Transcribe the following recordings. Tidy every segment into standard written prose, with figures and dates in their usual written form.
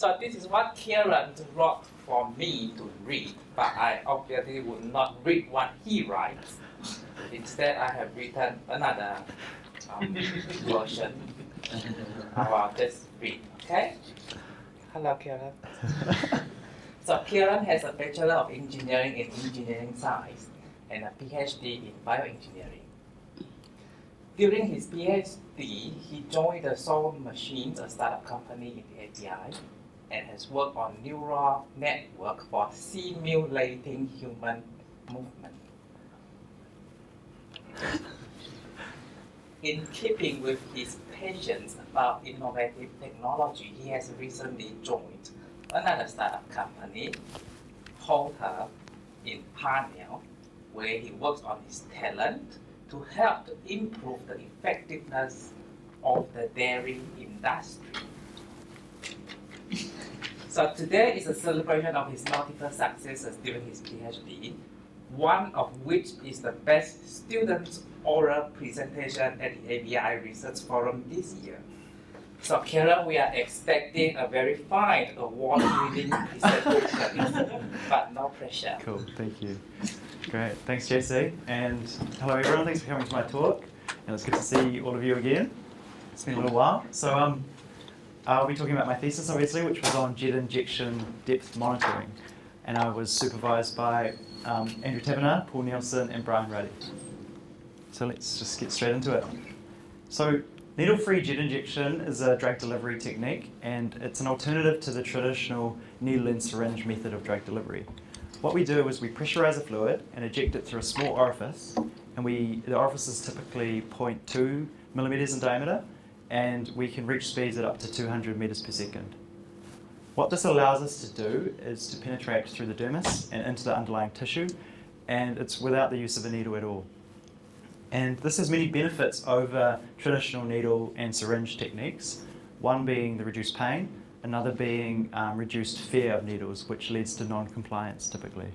So this is what Kieran wrote for me to read, but I obviously would not read what he writes. Instead, I have written another version. I'll just read, okay? Hello, Kieran. So Kieran has a Bachelor of Engineering in Engineering Science and a PhD in Bioengineering. During his PhD, he joined the Submerged, a startup company in the API, and has worked on neural network for simulating human movement. In keeping with his passions about innovative technology, he has recently joined another startup company, Holter, in Parnell, where he works on his talent to help to improve the effectiveness of the dairy industry. So today is a celebration of his multiple successes during his PhD, one of which is the best student oral presentation at the ABI Research Forum this year. So Kieran, we are expecting a very fine award-winning presentation, but no pressure. Cool, thank you. Great, thanks JC, and hello everyone, thanks for coming to my talk, and it's good to see all of you again. It's been a little while. So I'll be talking about my thesis obviously, which was on jet injection depth monitoring, and I was supervised by Andrew Taverner, Paul Nielsen, and Brian Ruddy. So let's just get straight into it. So needle-free jet injection is a drug delivery technique, and it's an alternative to the traditional needle and syringe method of drug delivery. What we do is we pressurize a fluid and eject it through a small orifice, and the orifice is typically 0.2 millimeters in diameter, and we can reach speeds at up to 200 meters per second. What this allows us to do is to penetrate through the dermis and into the underlying tissue, and it's without the use of a needle at all. And this has many benefits over traditional needle and syringe techniques, one being the reduced pain, another being reduced fear of needles, which leads to non-compliance typically.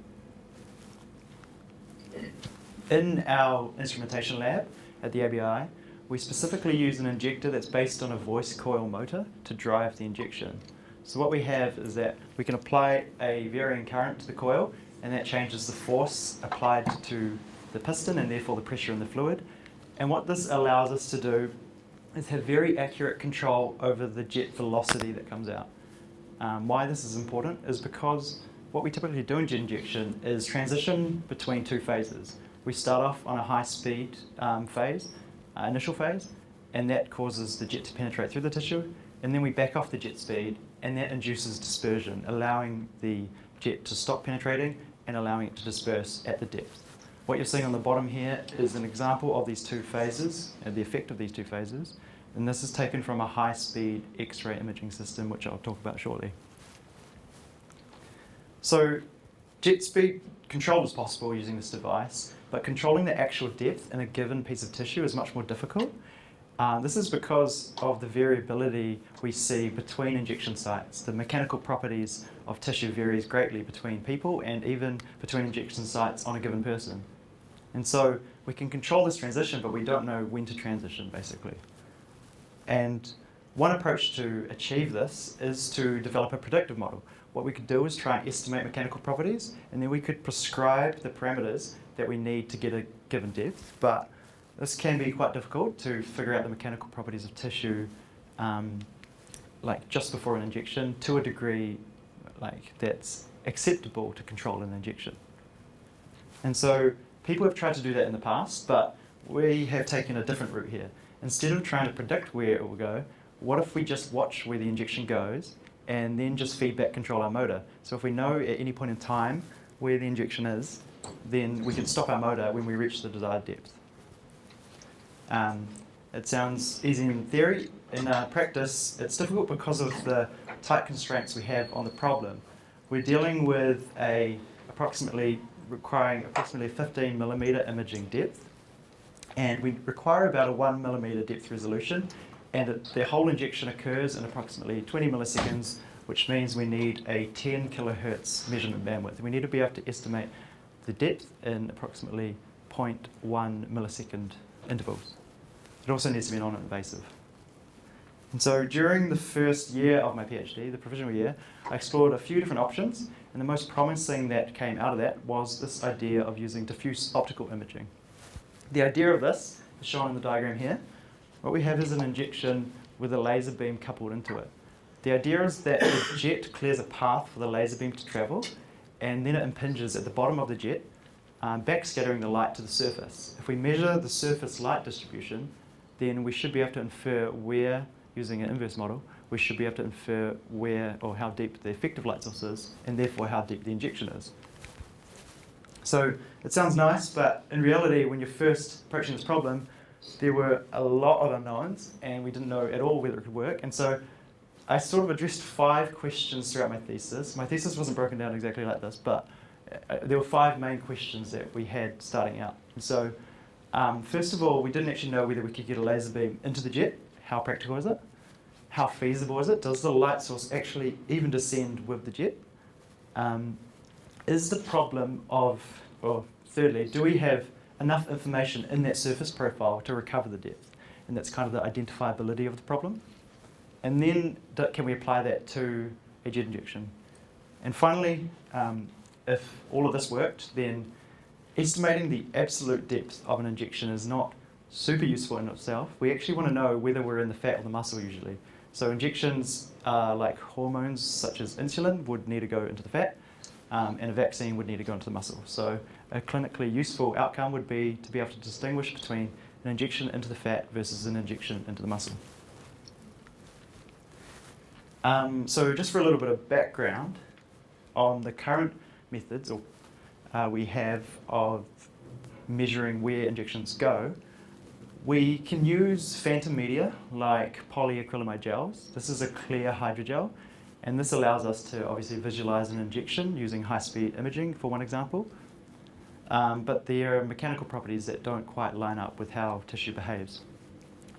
In our instrumentation lab at the ABI, we specifically use an injector that's based on a voice coil motor to drive the injection. So what we have is that we can apply a varying current to the coil, and that changes the force applied to the piston and therefore the pressure in the fluid. And what this allows us to do is have very accurate control over the jet velocity that comes out. Why this is important is because what we typically do in jet injection is transition between two phases. We start off on a high speed phase, initial phase, and that causes the jet to penetrate through the tissue, and then we back off the jet speed, and that induces dispersion, allowing the jet to stop penetrating and allowing it to disperse at the depth. What you're seeing on the bottom here is an example of these two phases, and the effect of these two phases, and this is taken from a high-speed X-ray imaging system, which I'll talk about shortly. So jet speed control is possible using this device, but controlling the actual depth in a given piece of tissue is much more difficult. This is because of the variability we see between injection sites. The mechanical properties of tissue varies greatly between people and even between injection sites on a given person. And so we can control this transition, but we don't know when to transition, basically. And one approach to achieve this is to develop a predictive model. What we could do is try and estimate mechanical properties, and then we could prescribe the parameters that we need to get a given depth. But this can be quite difficult to figure out the mechanical properties of tissue like just before an injection to a degree like that's acceptable to control an injection. And so people have tried to do that in the past, but we have taken a different route here. Instead of trying to predict where it will go, what if we just watch where the injection goes and then just feedback control our motor? So if we know at any point in time where the injection is, then we can stop our motor when we reach the desired depth. It sounds easy in theory. In practice, it's difficult because of the tight constraints we have on the problem. We're dealing with requiring approximately 15 millimeter imaging depth, and we require about a 1 millimeter depth resolution, and the whole injection occurs in approximately 20 milliseconds, which means we need a 10 kilohertz measurement bandwidth. We need to be able to estimate the depth in approximately 0.1 millisecond intervals. It also needs to be non-invasive. And so during the first year of my PhD, the provisional year, I explored a few different options, and the most promising that came out of that was this idea of using diffuse optical imaging. The idea of this is shown in the diagram here. What we have is an injection with a laser beam coupled into it. The idea is that the jet clears a path for the laser beam to travel, and then it impinges at the bottom of the jet, backscattering the light to the surface. If we measure the surface light distribution, then we should be able to infer where, using an inverse model, we should be able to infer where or how deep the effective light source is, and therefore how deep the injection is. So it sounds nice, but in reality, when you're first approaching this problem, there were a lot of unknowns, and we didn't know at all whether it could work. And so I sort of addressed 5 questions throughout my thesis. My thesis wasn't broken down exactly like this, but there were 5 main questions that we had starting out. And so first of all, we didn't actually know whether we could get a laser beam into the jet. How practical is it? How feasible is it? Does the light source actually even descend with the jet? Is the problem of, or thirdly, do we have enough information in that surface profile to recover the depth? And that's kind of the identifiability of the problem. And then can we apply that to a jet injection? And finally, if all of this worked, then estimating the absolute depth of an injection is not super useful in itself. We actually want to know whether we're in the fat or the muscle usually. So injections like hormones such as insulin would need to go into the fat, and a vaccine would need to go into the muscle. So a clinically useful outcome would be to be able to distinguish between an injection into the fat versus an injection into the muscle. So just for a little bit of background on the current methods we have of measuring where injections go, we can use phantom media like polyacrylamide gels. This is a clear hydrogel, and this allows us to obviously visualize an injection using high-speed imaging, for one example. But there are mechanical properties that don't quite line up with how tissue behaves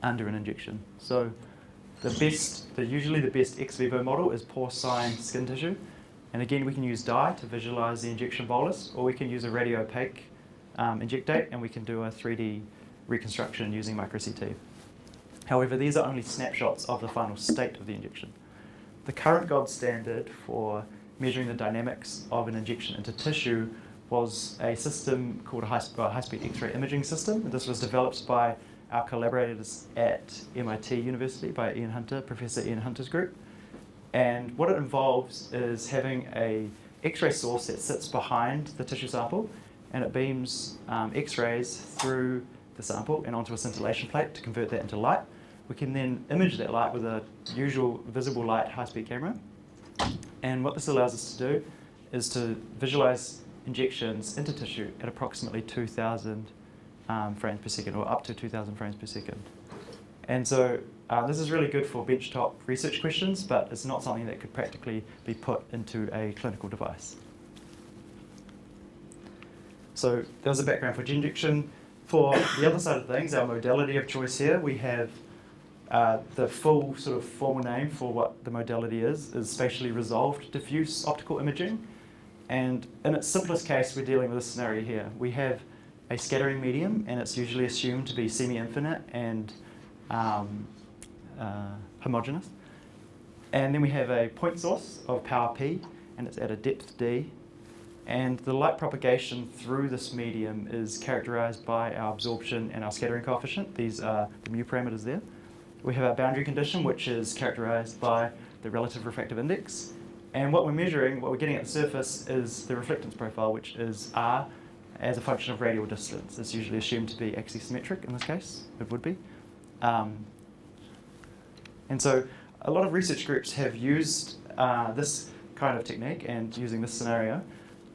under an injection. So usually the best ex vivo model is porcine skin tissue. And again, we can use dye to visualize the injection bolus, or we can use a radio-opaque injectate, and we can do a 3D reconstruction using micro-CT. However, these are only snapshots of the final state of the injection. The current gold standard for measuring the dynamics of an injection into tissue was a system called a high-speed X-ray imaging system. And this was developed by our collaborators at MIT University by Professor Ian Hunter's group. And what it involves is having a X-ray source that sits behind the tissue sample, and it beams X-rays through the sample and onto a scintillation plate to convert that into light. We can then image that light with a usual visible light high-speed camera. And what this allows us to do is to visualize injections into tissue at approximately 2,000 frames per second, or up to 2,000 frames per second. And so this is really good for benchtop research questions, but it's not something that could practically be put into a clinical device. So that was the background for jet injection. For the other side of things, our modality of choice here, we have the full sort of formal name for what the modality is spatially-resolved diffuse optical imaging. And in its simplest case, we're dealing with a scenario here. We have a scattering medium, and it's usually assumed to be semi-infinite and homogeneous. And then we have a point source of power P, and it's at a depth D. And the light propagation through this medium is characterized by our absorption and our scattering coefficient. These are the mu parameters there. We have our boundary condition, which is characterized by the relative refractive index. And what we're measuring, what we're getting at the surface, is the reflectance profile, which is R as a function of radial distance. It's usually assumed to be axisymmetric in this case. It would be. And so a lot of research groups have used this kind of technique and using this scenario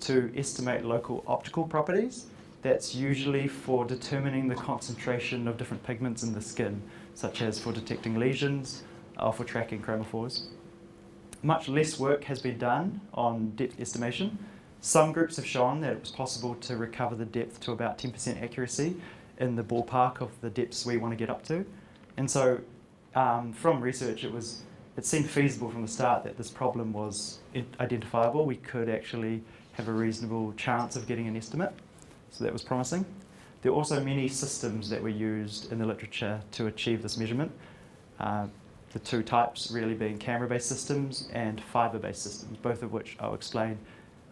to estimate local optical properties. That's usually for determining the concentration of different pigments in the skin, such as for detecting lesions or for tracking chromophores. Much less work has been done on depth estimation. Some groups have shown that it was possible to recover the depth to about 10% accuracy in the ballpark of the depths we want to get up to. And so from research, it seemed feasible from the start that this problem was identifiable. We could actually have a reasonable chance of getting an estimate. So that was promising. There are also many systems that were used in the literature to achieve this measurement. The two types really being camera-based systems and fibre-based systems, both of which I'll explain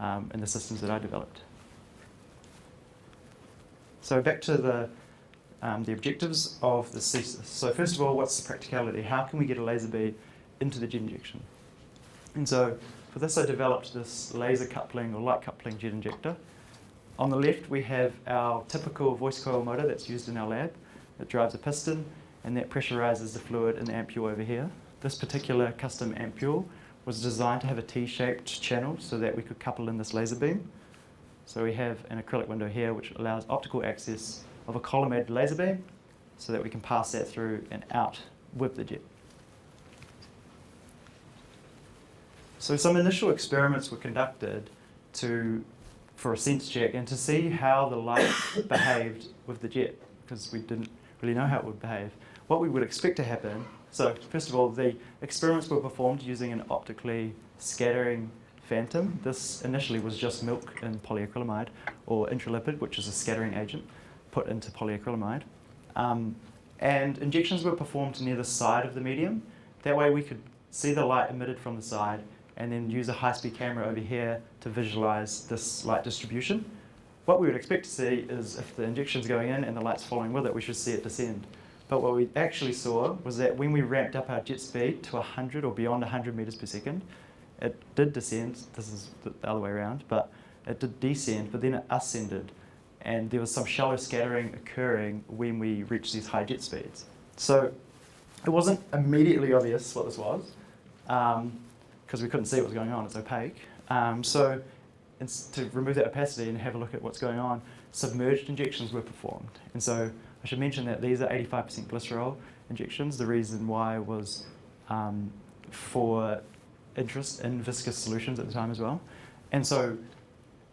in the systems that I developed. So back to the objectives of the thesis. So first of all, what's the practicality? How can we get a laser beam into the jet injection? And so for this, I developed this laser coupling or light coupling jet injector. On the left, we have our typical voice coil motor that's used in our lab. It drives a piston, and that pressurizes the fluid in the ampule over here. This particular custom ampule was designed to have a T-shaped channel so that we could couple in this laser beam. So we have an acrylic window here which allows optical access of a collimated laser beam so that we can pass that through and out with the jet. So some initial experiments were conducted for a sense check and to see how the light behaved with the jet, because we didn't really know how it would behave. What we would expect to happen, so first of all, the experiments were performed using an optically scattering phantom. This initially was just milk in polyacrylamide, or intralipid, which is a scattering agent, put into polyacrylamide. And injections were performed near the side of the medium. That way we could see the light emitted from the side and then use a high-speed camera over here to visualize this light distribution. What we would expect to see is if the injection's going in and the light's following with it, we should see it descend. But what we actually saw was that when we ramped up our jet speed to 100 or beyond 100 meters per second, it did descend. This is the other way around, but it did descend, but then it ascended. And there was some shallow scattering occurring when we reached these high jet speeds. So it wasn't immediately obvious what this was, because we couldn't see what was going on, it's opaque. So to remove that opacity and have a look at what's going on, submerged injections were performed. And so I should mention that these are 85% glycerol injections. The reason why was for interest in viscous solutions at the time as well. And so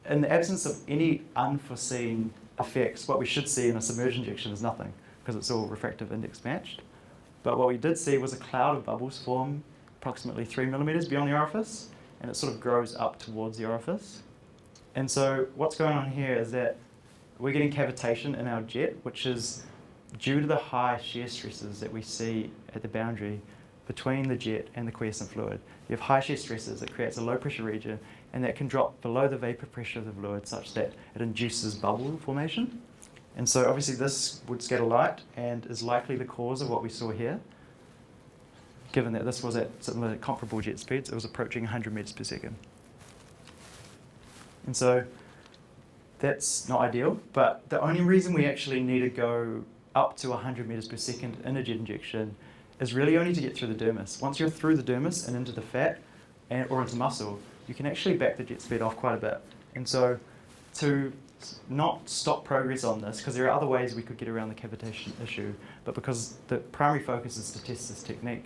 in the absence of any unforeseen effects, what we should see in a submerged injection is nothing, because it's all refractive index matched. But what we did see was a cloud of bubbles form approximately 3 millimeters beyond the orifice, and it sort of grows up towards the orifice. And so what's going on here is that we're getting cavitation in our jet, which is due to the high shear stresses that we see at the boundary between the jet and the quiescent fluid. You have high shear stresses, it creates a low pressure region, and that can drop below the vapor pressure of the fluid such that it induces bubble formation. And so obviously this would scatter light and is likely the cause of what we saw here, given that this was at similar comparable jet speeds. It was approaching 100 meters per second. And so that's not ideal, but the only reason we actually need to go up to 100 meters per second in a jet injection is really only to get through the dermis. Once you're through the dermis and into the fat or into muscle, you can actually back the jet speed off quite a bit. And so to not stop progress on this, because there are other ways we could get around the cavitation issue, but because the primary focus is to test this technique,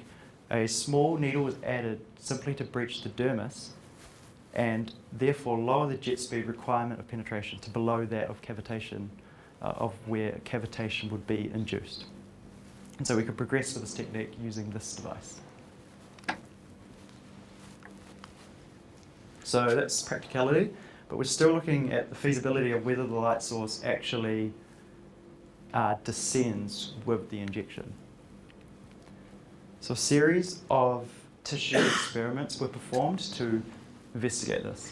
a small needle was added simply to breach the dermis and therefore lower the jet speed requirement of penetration to below that of cavitation, of where cavitation would be induced. And so we could progress with this technique using this device. So that's practicality, but we're still looking at the feasibility of whether the light source actually descends with the injection. So a series of tissue experiments were performed to investigate this.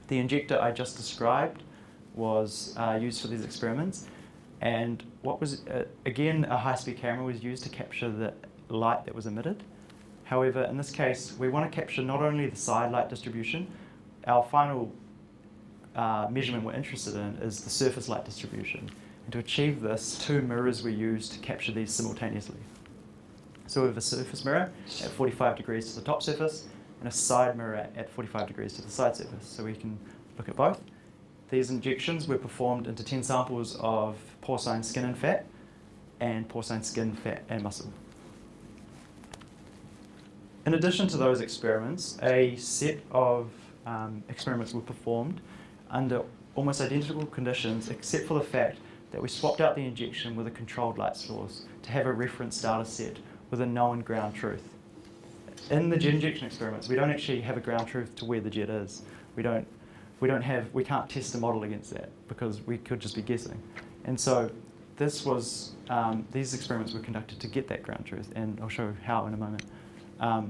The injector I just described was used for these experiments, and what was, again, a high-speed camera was used to capture the light that was emitted. However, in this case, we want to capture not only the side light distribution. Our final measurement we're interested in is the surface light distribution. And to achieve this, 2 mirrors were used to capture these simultaneously. So we have a surface mirror at 45 degrees to the top surface and a side mirror at 45 degrees to the side surface. So we can look at both. These injections were performed into 10 samples of porcine skin and fat, and porcine skin, fat, and muscle. In addition to those experiments, a set of experiments were performed under almost identical conditions, except for the fact that we swapped out the injection with a controlled light source to have a reference data set with a known ground truth. In the jet injection experiments, we don't actually have a ground truth to where the jet is. We can't test a model against that because we could just be guessing. And so these experiments were conducted to get that ground truth, and I'll show how in a moment.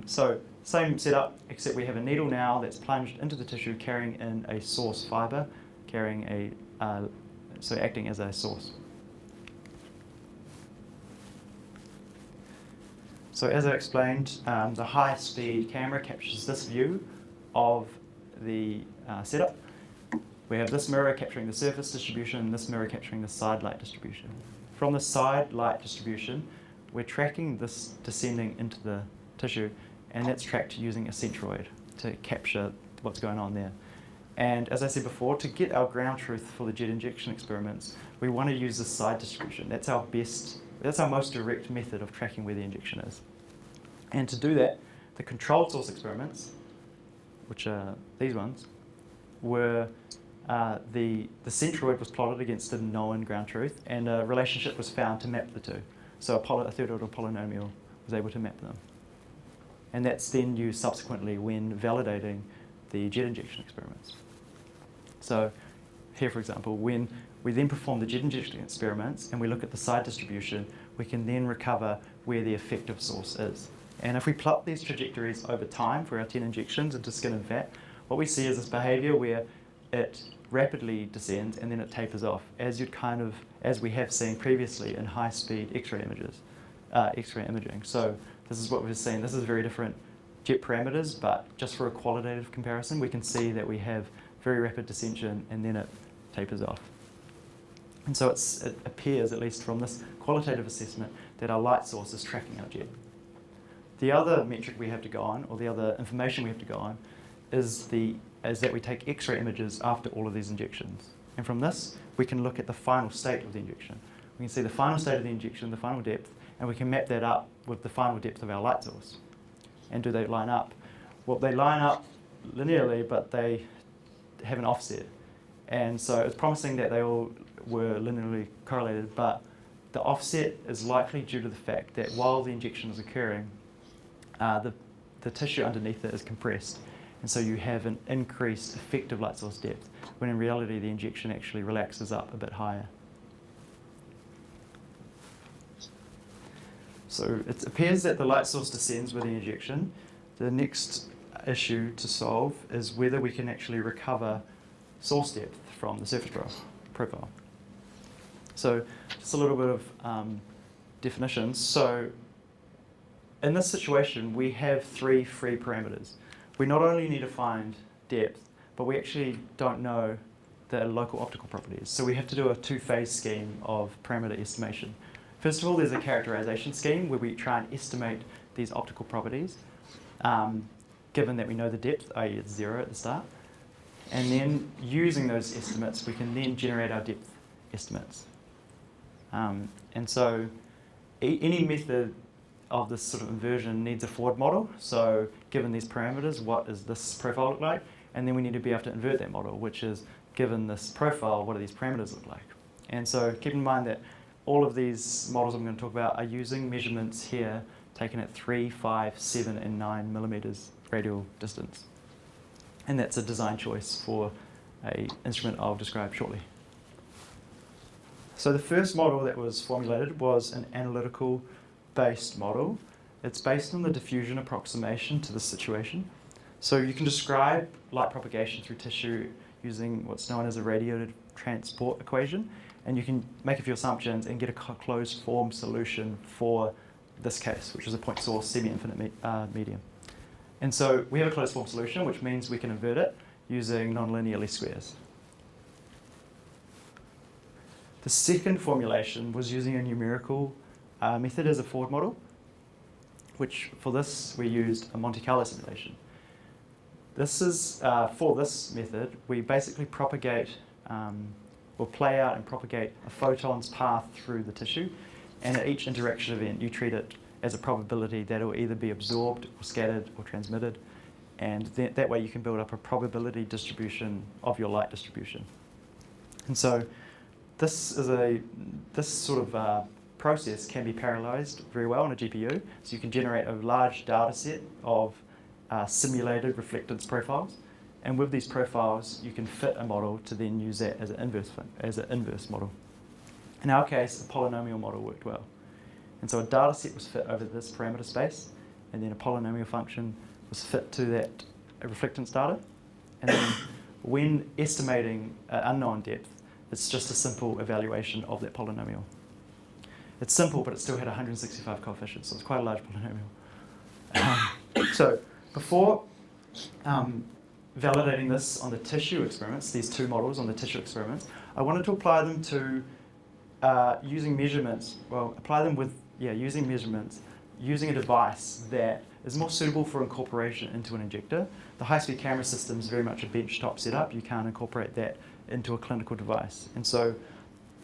So same setup, except we have a needle now that's plunged into the tissue carrying in a source fibre, so acting as a source. So as I explained, the high-speed camera captures this view of the setup. We have this mirror capturing the surface distribution and this mirror capturing the side light distribution. From the side light distribution, we're tracking this descending into the tissue, and that's tracked using a centroid to capture what's going on there. And as I said before, to get our ground truth for the jet injection experiments, we want to use the side distribution. That's our most direct method of tracking where the injection is. And to do that, the controlled source experiments, which are these ones, were the centroid was plotted against a known ground truth, and a relationship was found to map the two. So a third-order polynomial was able to map them. And that's then used subsequently when validating the jet injection experiments. So here, for example, when we then perform the jet injection experiments and we look at the side distribution, we can then recover where the effective source is. And if we plot these trajectories over time for our 10 injections into skin and fat, what we see is this behaviour where it rapidly descends and then it tapers off, as we have seen previously in high-speed X-ray imaging. So this is what we've seen. This is very different jet parameters, but just for a qualitative comparison, we can see that we have very rapid descension and then it tapers off. And so it appears, at least from this qualitative assessment, that our light source is tracking our jet. The other metric we have to go on, or the other information we have to go on, is that we take X-ray images after all of these injections. And from this, we can look at the final state of the injection. We can see the final state of the injection, the final depth, and we can map that up with the final depth of our light source. And do they line up? Well, they line up linearly, but they have an offset. And so it's promising that they all were linearly correlated, but the offset is likely due to the fact that while the injection is occurring, the tissue underneath it is compressed. And so you have an increased effective light source depth, when in reality the injection actually relaxes up a bit higher. So it appears that the light source descends with the injection. The next issue to solve is whether we can actually recover source depth from the surface profile. So just a little bit of definitions. So in this situation, we have 3 free parameters. We not only need to find depth, but we actually don't know the local optical properties. So we have to do a 2-phase scheme of parameter estimation. First of all, there's a characterization scheme where we try and estimate these optical properties, given that we know the depth, i.e. it's 0 at the start. And then using those estimates, we can then generate our depth estimates. And so any method of this sort of inversion needs a forward model. So given these parameters, what does this profile look like? And then we need to be able to invert that model, which is given this profile, what do these parameters look like? And so keep in mind that all of these models I'm going to talk about are using measurements here taken at 3, 5, 7, and 9 millimeters radial distance. And that's a design choice for an instrument I'll describe shortly. So the first model that was formulated was an analytical based model. It's based on the diffusion approximation to the situation. So you can describe light propagation through tissue using what's known as a radiated transport equation, and you can make a few assumptions and get a closed form solution for this case, which is a point source semi-infinite medium. And so we have a closed form solution, which means we can invert it using nonlinear least squares. The second formulation was using a numerical method as a forward model, which for this we used a Monte Carlo simulation. This is, for this method, we basically propagate, or play out and propagate a photon's path through the tissue, and at each interaction event you treat it as a probability that it will either be absorbed or scattered or transmitted, and that way you can build up a probability distribution of your light distribution. And so this sort of process can be parallelized very well on a GPU, so you can generate a large data set of simulated reflectance profiles, and with these profiles you can fit a model to then use that as an inverse model. In our case, the polynomial model worked well. And so a data set was fit over this parameter space, and then a polynomial function was fit to that reflectance data. And then when estimating unknown depth, it's just a simple evaluation of that polynomial. It's simple, but it still had 165 coefficients, so it's quite a large polynomial. So before validating this on the tissue experiments, these two models on the tissue experiments, I wanted to apply them to using measurements, using measurements, using a device that is more suitable for incorporation into an injector. The high-speed camera system is very much a benchtop setup. You can't incorporate that into a clinical device. And so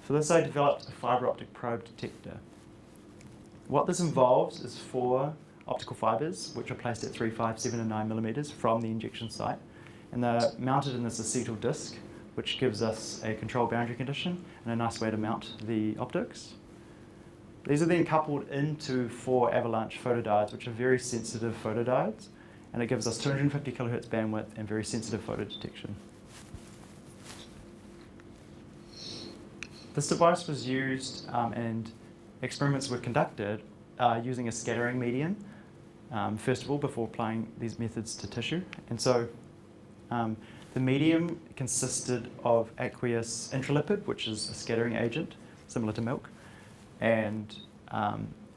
for this, I developed a fibre optic probe detector. What this involves is 4 optical fibres, which are placed at 3, 5, 7, and 9 millimeters from the injection site. And they're mounted in this acetyl disc, which gives us a controlled boundary condition and a nice way to mount the optics. These are then coupled into 4 avalanche photodiodes, which are very sensitive photodiodes, and it gives us 250 kilohertz bandwidth and very sensitive photo detection. This device was used and experiments were conducted using a scattering medium, first of all, before applying these methods to tissue. And so the medium consisted of aqueous intralipid, which is a scattering agent, similar to milk, and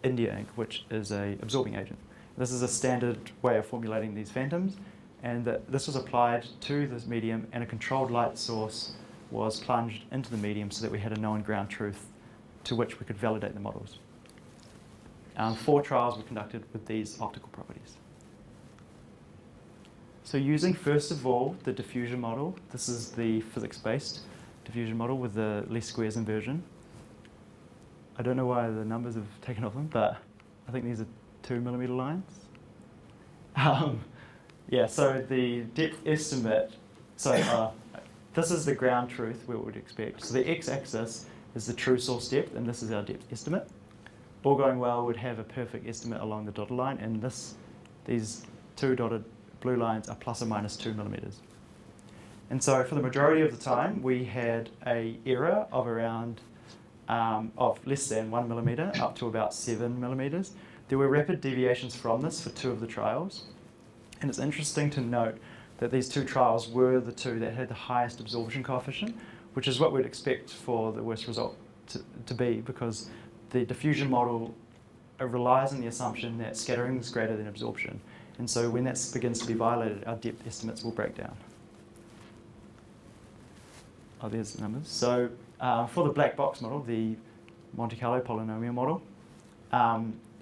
India ink, which is an absorbing agent. This is a standard way of formulating these phantoms, and this was applied to this medium, and a controlled light source was plunged into the medium so that we had a known ground truth to which we could validate the models. 4 trials were conducted with these optical properties. So using, first of all, the diffusion model, this is the physics-based diffusion model with the least squares inversion. I don't know why the numbers have taken off them, but I think these are 2 millimeter lines. So the depth estimate, this is the ground truth we would expect. So the x-axis is the true source depth, and this is our depth estimate. All going well, we'd have a perfect estimate along the dotted line, and these 2 dotted blue lines are plus or minus 2 millimeters. And so for the majority of the time, we had an error of around of less than 1 millimeter up to about 7 millimeters. There were rapid deviations from this for 2 of the trials. And it's interesting to note that these 2 trials were the 2 that had the highest absorption coefficient, which is what we'd expect for the worst result to be, because the diffusion model relies on the assumption that scattering is greater than absorption. And so when that begins to be violated, our depth estimates will break down. Oh, there's the numbers. So for the black box model, the Monte Carlo polynomial model,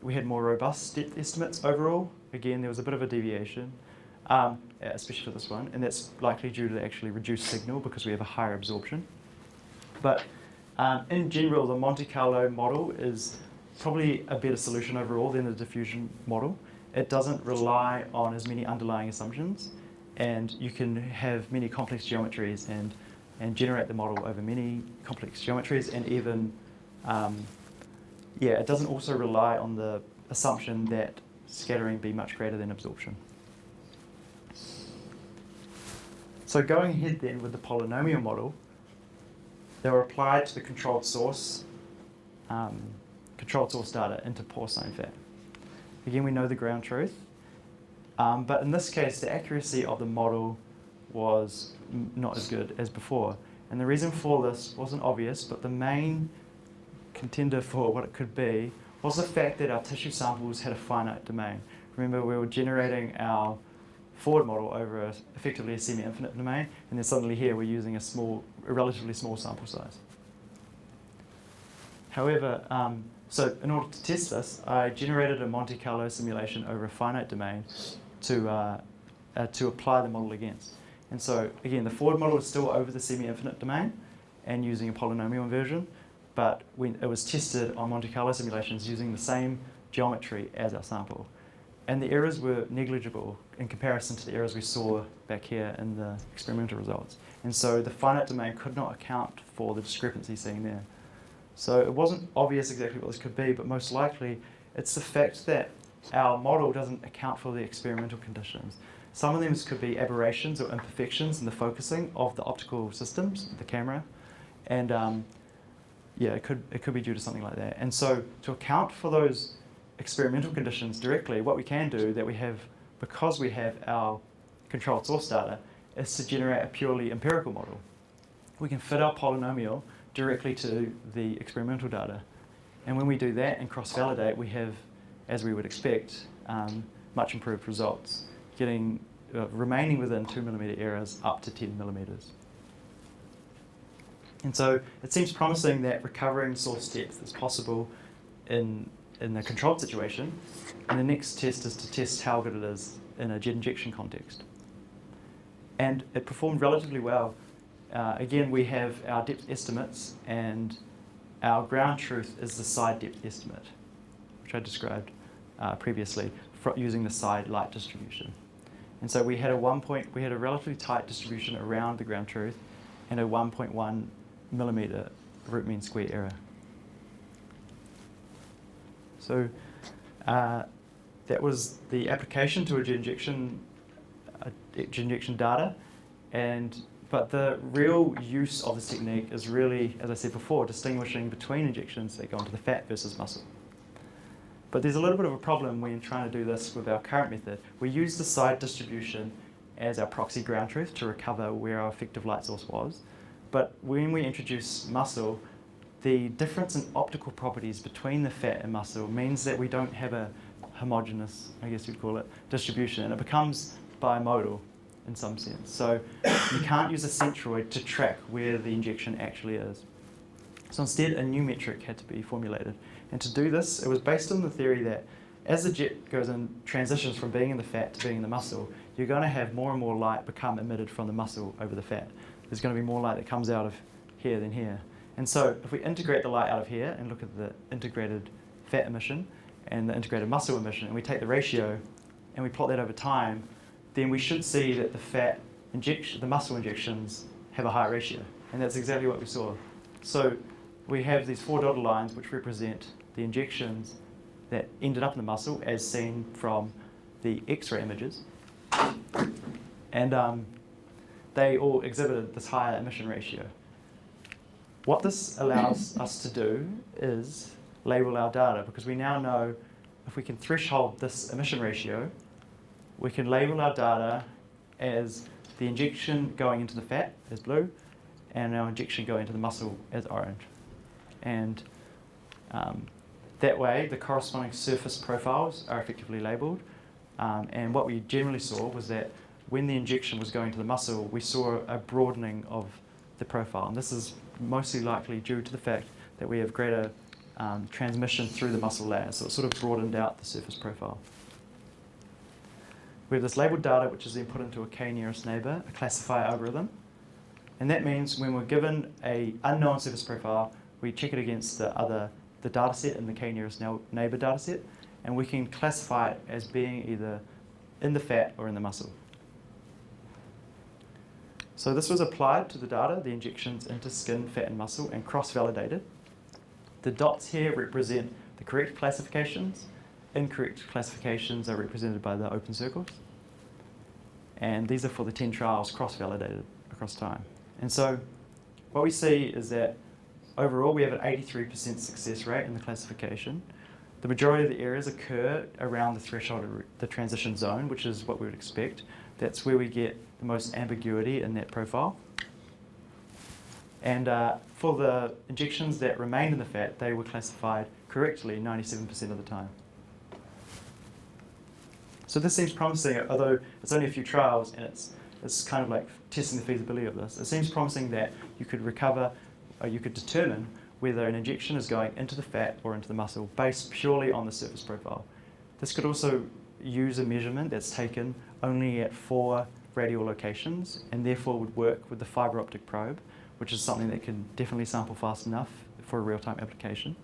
we had more robust depth estimates overall. Again, there was a bit of a deviation, especially for this one, and that's likely due to actually reduced signal because we have a higher absorption. But in general, the Monte Carlo model is probably a better solution overall than the diffusion model. It doesn't rely on as many underlying assumptions, and you can have many complex geometries and generate the model over many complex geometries, and even, it doesn't also rely on the assumption that scattering be much greater than absorption. So going ahead then with the polynomial model, they were applied to the controlled source data into porcine fat. Again, we know the ground truth, but in this case, the accuracy of the model was not as good as before. And the reason for this wasn't obvious, but the main contender for what it could be was the fact that our tissue samples had a finite domain. Remember, we were generating our forward model over effectively a semi-infinite domain, and then suddenly here we're using a relatively small sample size. However, so in order to test this, I generated a Monte Carlo simulation over a finite domain to apply the model against. And so again, the forward model is still over the semi-infinite domain and using a polynomial inversion, but when it was tested on Monte Carlo simulations using the same geometry as our sample. And the errors were negligible in comparison to the errors we saw back here in the experimental results. And so the finite domain could not account for the discrepancy seen there. So it wasn't obvious exactly what this could be, but most likely it's the fact that our model doesn't account for the experimental conditions. Some of them could be aberrations or imperfections in the focusing of the optical systems, the camera, and Yeah, it could be due to something like that. And so to account for those experimental conditions directly, what we can do because we have our controlled source data, is to generate a purely empirical model. We can fit our polynomial directly to the experimental data. And when we do that and cross-validate, we have, as we would expect, much improved results, remaining within 2 millimeter errors up to 10 millimeters. And so it seems promising that recovering source depth is possible in the controlled situation. And the next test is to test how good it is in a jet injection context. And it performed relatively well. Again, we have our depth estimates, and our ground truth is the side depth estimate, which I described previously, using the side light distribution. And so we had a relatively tight distribution around the ground truth, and a 1.1 millimeter root mean square error. So that was the application to a jet injection data, but the real use of this technique is really, as I said before, distinguishing between injections that go into the fat versus muscle. But there's a little bit of a problem when trying to do this with our current method. We use the side distribution as our proxy ground truth to recover where our effective light source was. But when we introduce muscle, the difference in optical properties between the fat and muscle means that we don't have a homogeneous, I guess you'd call it, distribution, and it becomes bimodal in some sense. So you can't use a centroid to track where the injection actually is. So instead, a new metric had to be formulated. And to do this, it was based on the theory that as the jet goes and transitions from being in the fat to being in the muscle, you're going to have more and more light become emitted from the muscle over the fat. There's going to be more light that comes out of here than here. And so if we integrate the light out of here and look at the integrated fat emission and the integrated muscle emission, and we take the ratio and we plot that over time, then we should see that the muscle injections have a higher ratio. And that's exactly what we saw. So we have these 4 dotted lines which represent the injections that ended up in the muscle as seen from the X-ray images. And they all exhibited this higher emission ratio. What this allows us to do is label our data, because we now know if we can threshold this emission ratio, we can label our data as the injection going into the fat as blue, and our injection going into the muscle as orange. And that way, the corresponding surface profiles are effectively labelled. And what we generally saw was that when the injection was going to the muscle, we saw a broadening of the profile. And this is mostly likely due to the fact that we have greater transmission through the muscle layer. So it sort of broadened out the surface profile. We have this labelled data, which is then put into a k-nearest neighbour, a classifier algorithm. And that means when we're given an unknown surface profile, we check it against the data set in the k-nearest neighbour data set, and we can classify it as being either in the fat or in the muscle. So this was applied to the data, the injections into skin, fat and muscle, and cross-validated. The dots here represent the correct classifications. Incorrect classifications are represented by the open circles. And these are for the 10 trials cross-validated across time. And so what we see is that overall we have an 83% success rate in the classification. The majority of the errors occur around the threshold of the transition zone, which is what we would expect. That's where we get the most ambiguity in that profile. And for the injections that remained in the fat, they were classified correctly 97% of the time. So this seems promising, although it's only a few trials and it's kind of like testing the feasibility of this. It seems promising that you could determine whether an injection is going into the fat or into the muscle based purely on the surface profile. This could also use a measurement that's taken only at 4 radial locations and therefore would work with the fibre optic probe, which is something that can definitely sample fast enough for a real-time application.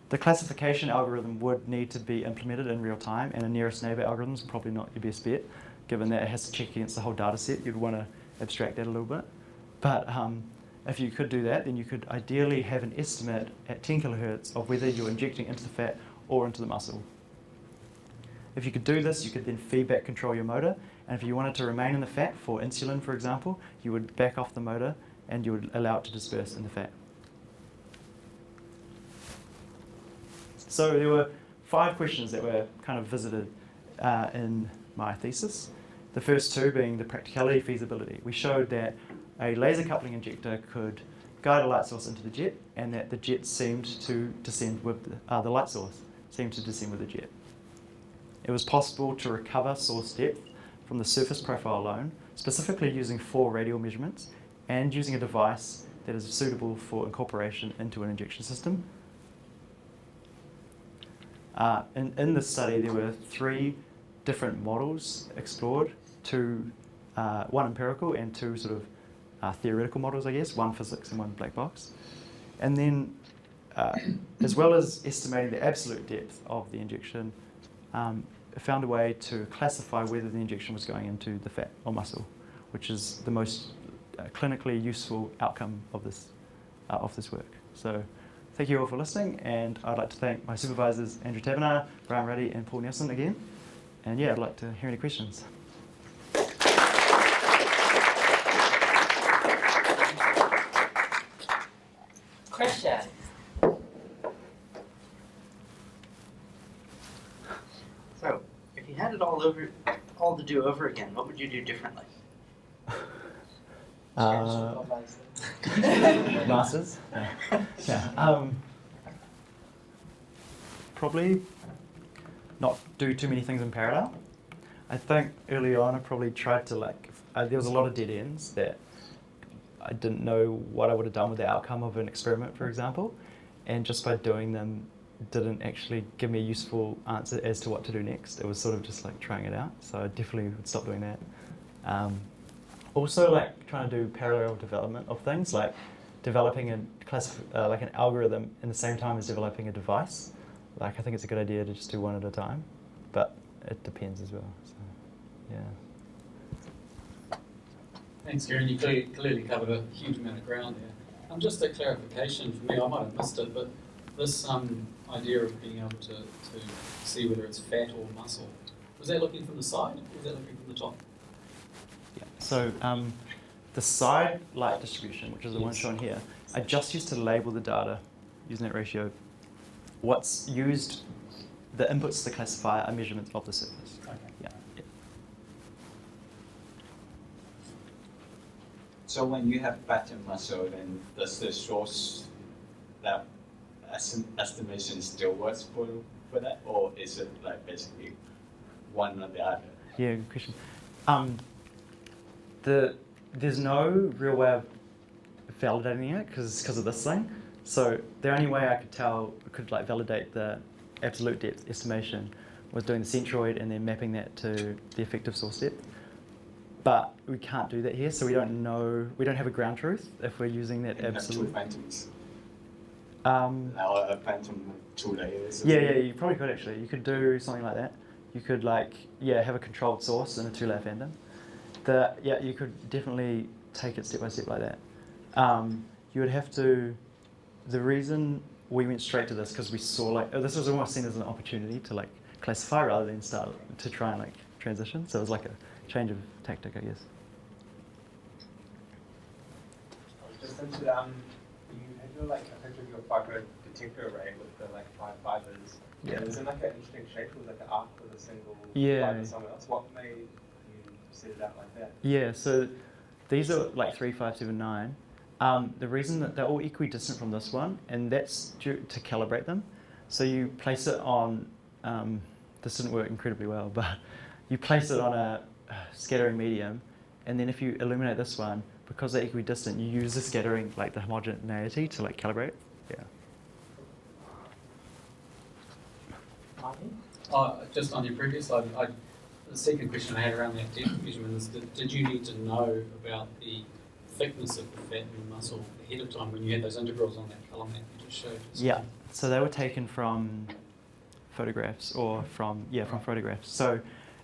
The classification algorithm would need to be implemented in real time, and a nearest neighbour algorithm is probably not your best bet, given that it has to check against the whole data set. You'd want to abstract that a little bit. But if you could do that, then you could ideally have an estimate at 10 kilohertz of whether you're injecting into the fat or into the muscle. If you could do this, you could then feedback control your motor, and if you wanted to remain in the fat for insulin, for example, you would back off the motor and you would allow it to disperse in the fat. So there were 5 questions that were kind of visited in my thesis. The first 2 being the practicality, feasibility. We showed that a laser coupling injector could guide a light source into the jet, and that the jet seemed to descend with the light source seemed to descend with the jet. It was possible to recover source depth from the surface profile alone, specifically using 4 radial measurements, and using a device that is suitable for incorporation into an injection system. In this study, there were 3 different models explored, 1 empirical and 2 sort of theoretical models, I guess, 1 physics and 1 black box. And then, as well as estimating the absolute depth of the injection, found a way to classify whether the injection was going into the fat or muscle, which is the most clinically useful outcome of this work. So thank you all for listening, and I'd like to thank my supervisors, Andrew Taberner, Brian Ruddy, and Paul Nielsen again. And yeah, I'd like to hear any questions. Question. So, if you had it all to do over again, what would you do differently? Masters? Yeah. Probably not do too many things in parallel. I think early on I probably tried to there was a lot of dead ends that I didn't know what I would have done with the outcome of an experiment, for example, and just by doing them didn't actually give me a useful answer as to what to do next. It was sort of just like trying it out, so I definitely would stop doing that. Also, trying to do parallel development of things, like developing an algorithm in the same time as developing a device. I think it's a good idea to just do one at a time, but it depends as well. So, yeah. Thanks, Kieran. You clearly covered a huge amount of ground there. Just a clarification for me, I might have missed it, but this idea of being able to see whether it's fat or muscle, was that looking from the side or was that looking from the top? Yeah. So the side light distribution, which is the one shown here, I just used to label the data using that ratio. What's used, the inputs to the classifier are measurements of the surface. Okay. Yeah. So when you have fat and muscle, then does the source that estimation still works for that, or is it basically one or the other? Yeah, good question. There's no real way of validating it because of this thing. So the only way I could validate the absolute depth estimation was doing the centroid and then mapping that to the effective source depth. But we can't do that here, so we don't have a ground truth if we're using that absolute. Two phantoms. Now a phantom with 2 layers. Yeah, you probably could actually. You could do something like that. You could have a controlled source and a 2-layer phantom. You could definitely take it step by step like that. You would have to. The reason we went straight to this because we saw this was almost seen as an opportunity to classify rather than start to try and transition. So it was like a change of tactic, I guess. Just into you had your a picture of your Fibre detector array with the 5 fibers. Yeah. And it was in an interesting shape. It was like an arc with a single fiber somewhere else. What made you set it out like that? Yeah. So these are 3, 5, 7, 9. The reason that they're all equidistant from this one, and that's due to calibrate them. So you place it on, this didn't work incredibly well, but you place it on a scattering medium, and then if you illuminate this one, because they're equidistant, you use the scattering, the homogeneity to calibrate. Yeah. Just on your previous slide, the second question I had around that depth measurement is, did you need to know about the thickness of the fat and muscle ahead of time when you had those integrals on that colour map you just showed? Yeah, so they were taken from photographs or from photographs. So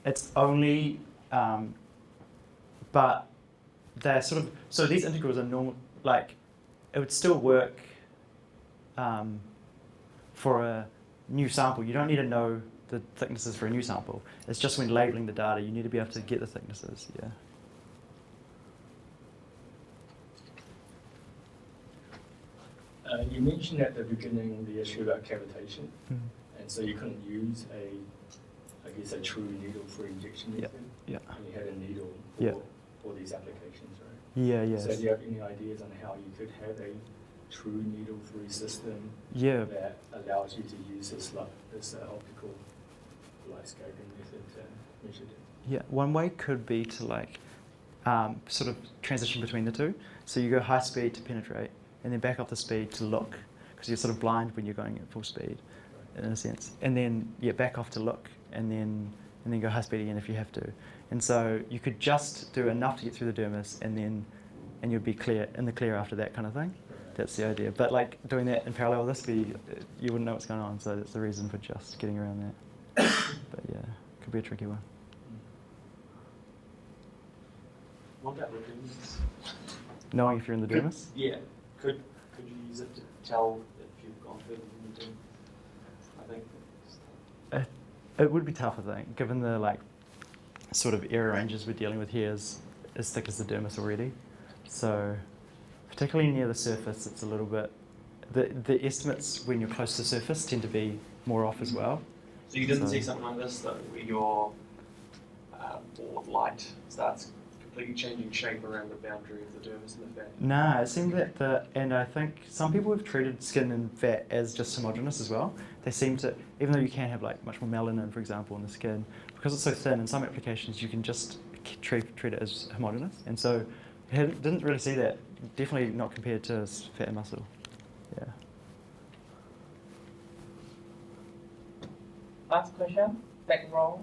it's only, but they're so these integrals are normal, it would still work for a new sample. You don't need to know the thicknesses for a new sample. It's just when labeling the data, you need to be able to get the thicknesses, yeah. You mentioned at the beginning the issue about cavitation. and so you couldn't use I guess a true needle-free injection method. Yeah. And you had a needle for these applications, right? Yeah, yeah. So do you have any ideas on how you could have a true needle-free system Yeah. that allows you to use this optical light scoping method to measure it? Yeah, one way could be to like sort of transition between the two. So you go high speed to penetrate, and then back up the speed to look, because you're sort of blind when you're going at full speed, in a sense. And then back off to look, and then go high speed again if you have to. And so you could just do enough to get through the dermis, and you'd be clear in the clear after that kind of thing. That's the idea. But like doing that in parallel with this, you wouldn't know what's going on. So that's the reason for just getting around that. But yeah, could be a tricky one. What about the dermis? Knowing if you're in the dermis? Yeah. Could you use it to tell if you've gone further than the dermis? I think that's It would be tough, I think, given the like sort of error ranges we're dealing with here is as thick as the dermis already. So particularly near the surface, it's a little bit, the estimates when you're close to the surface tend to be more off as well. So you didn't see something like this though, where your ball of light starts completely changing shape around the boundary of the dermis and the fat? Nah, it seemed that and I think some people have treated skin and fat as just homogeneous as well. They seem to, even though you can have like much more melanin, for example, in the skin, because it's so thin, in some applications you can just treat it as homogeneous. And so didn't really see that, definitely not compared to fat and muscle. Yeah. Last question, back row.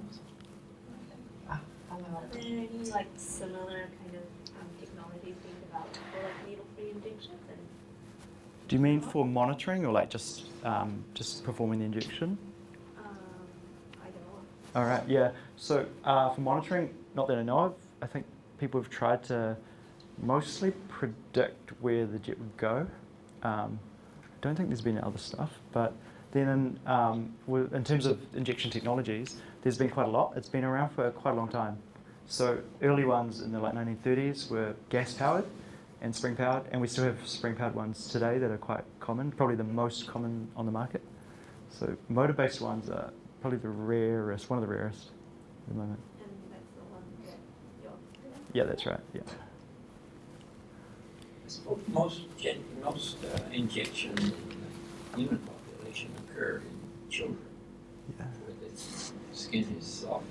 Are there any like similar kind of technologies being developed for like needle-free injections? And Do you mean for monitoring or like just performing the injection? I don't know. All right, yeah. So for monitoring, not that I know of, I think people have tried to mostly predict where the jet would go. I don't think there's been other stuff, but then in terms of injection technologies, there's been quite a lot. It's been around for quite a long time. So early ones in the like 1930s were gas-powered and spring-powered, and we still have spring-powered ones today that are quite common, probably the most common on the market. So motor-based ones are probably the rarest, one of the rarest at the moment. And that's the one that you're doing? Yeah, that's right, yeah. Most injections in the human population occur in children. Yeah. Where the skin is soft,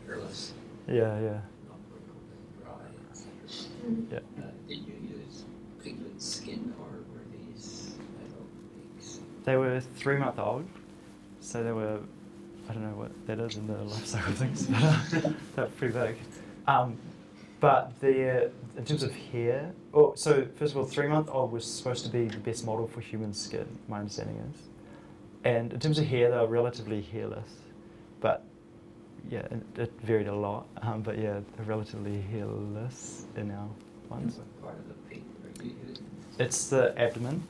hairless, Yeah, yeah. not wrinkled and dry, etc. Yeah. Did you use piglet skin, or were these adult pigs? They were 3-month-old, so they were, I don't know what that is in the life cycle of things, but they're pretty big. But in terms of hair, so first of all, 3-month-old was supposed to be the best model for human skin, my understanding is. And in terms of hair, they were relatively hairless, but yeah, it varied a lot. But yeah, they're relatively hairless in our ones. What part of the pig are you using? It's the abdomen,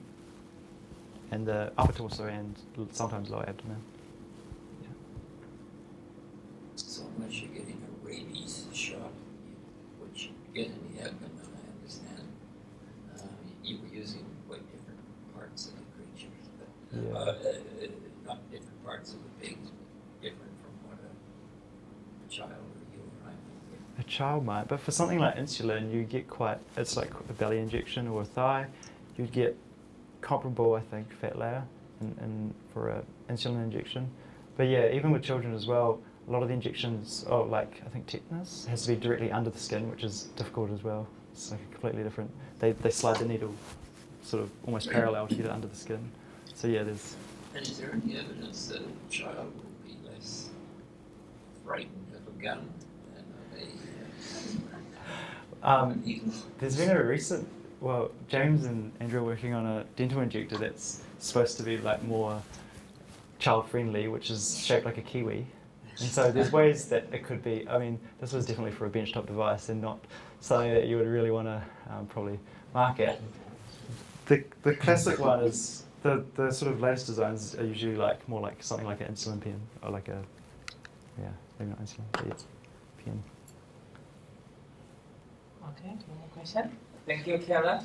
and the upper torso, and sometimes lower abdomen. Yeah. So unless you're getting a rabies shot, which you get in the abdomen, I understand, you were using quite different parts of the creatures, but not different parts of the pigs, but different from what a child or you or I might get. A child might, but for something like insulin, you get quite, it's like a belly injection or a thigh, you'd get comparable, I think, fat layer for an insulin injection. But yeah, even with children as well, a lot of the injections, like I think tetanus, has to be directly under the skin, which is difficult as well. It's like a completely different, they slide the needle sort of almost parallel to get it under the skin. So yeah, there's... And is there any evidence that a child will be less frightened of a gun than of a needle? There's been a recent, well, James and Andrew are working on a dental injector that's supposed to be like more child-friendly, which is shaped like a kiwi. And so there's ways that it could be, I mean, this was definitely for a benchtop device and not something that you would really want to probably market. The classic one is, the sort of latest designs are usually like more like something like an insulin pen, or like a, yeah, maybe not insulin, but yeah, pen. Okay, no more question. Thank you, Karen.